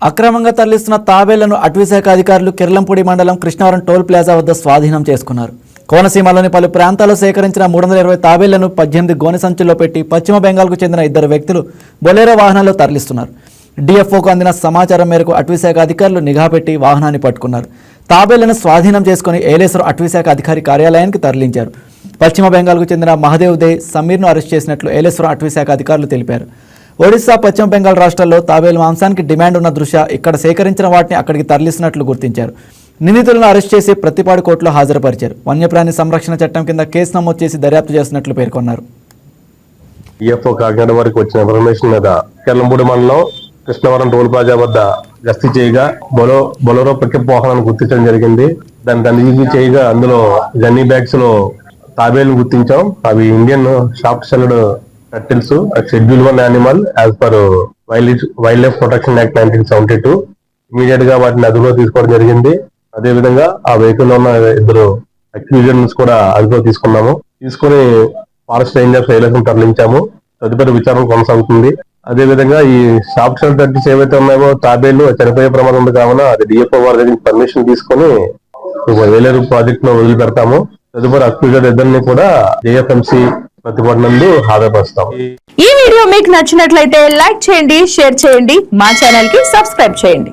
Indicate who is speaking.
Speaker 1: అక్రమంగా తరలిస్తున్న తాబేళ్లను అటవీశాఖ అధికారులు కిర్లంపూడి మండలం కృష్ణవరం టోల్ ప్లాజా వద్ద స్వాధీనం చేసుకున్నారు. కోనసీమలోని పలు ప్రాంతాల్లో సేకరించిన 320 తాబేళ్లను 18 గోనె సంచుల్లో పెట్టి పశ్చిమ బెంగాల్కు చెందిన 2 వ్యక్తులు బొలెరో వాహనాల్లో తరలిస్తున్నారు. డిఎఫ్ఓకు అందిన సమాచారం మేరకు అటవీశాఖ అధికారులు నిఘా పెట్టి వాహనాన్ని పట్టుకున్నారు. తాబేళ్లను స్వాధీనం చేసుకుని ఏలేశ్వరం అటవీశాఖ అధికారి కార్యాలయానికి తరలించారు. పశ్చిమ బెంగాల్కు చెందిన మహదేవ్ దే సమీర్ను అరెస్ట్ చేసినట్లు ఏలేశ్వరం అటవీశాఖ అధికారులు తెలిపారు. ఒడిశా, పశ్చిమ బెంగాల్ రాష్ట్రాల్లో తాబేలు మాంసానికి డిమాండ్ ఉన్న దృష్ట్యా ఇక్కడ సేకరించిన వాటిని అక్కడికి తరలిస్తున్నట్లు గుర్తించారు. నిందితులను అరెస్ట్ చేసి ప్రతిపాడు కోర్టులో హాజరుపరిచారు. వన్యప్రాణి సంరక్షణ చట్టం కింద కేసు నమోదు చేసి దర్యాప్తు చేస్తున్నట్లు పేర్కొన్నారు.
Speaker 2: ఈఎఫ్ఓ కాకినాడ వరకు వచ్చిన ఇన్ఫర్మేషన్ మీద కిర్లంపూడి మండలం కృష్ణవరం టోల్ ప్లాజా వద్ద గస్తీ చేయగా బొలెరో పికప్ వాహనాన్ని గుర్తించడం జరిగింది. దాన్ని తనిఖీ చేయగా అందులో గన్నీ బ్యాగ్స్ లో తాబేలు గుర్తించాం. అవి Indian short షెల్డ్ turtles, schedule 1 animal as per wild life protection act 1972. Immediate గా వాటిని అదుపులో తీసుకోవడం జరిగింది. అదే విధంగా ఆ వెహికల్ లో ఉన్న 2 అక్యూజన్స్ కూడా అదుపులో తీసుకుని ఫారెస్ట్ రేంజర్స్ ఏలేశ్వరం తరలించాము. తదుపరి విచారణ కొనసాగుతుంది. అదే విధంగా ఈ షార్ట్ షెల్డ్ టర్టిల్స్ ఏవైతే ఉన్నాయో తాబేళ్లు చనిపోయే ప్రమాదం ఉంది కావున అది డిఎఫ్ఓ వారి దగ్గర పర్మిషన్ తీసుకుని వేలేరు ప్రాజెక్ట్ లో వదిలిపెడతాము. తదుపరి అక్యూజర్ 2 కూడా జేఎఫ్ఎంసీ ప్రతిపాడు నందు హాజరుపరుస్తాం.
Speaker 3: ఈ వీడియో మీకు నచ్చినట్లయితే లైక్ చేయండి, షేర్ చేయండి, మా ఛానల్ కి సబ్స్క్రైబ్ చేయండి.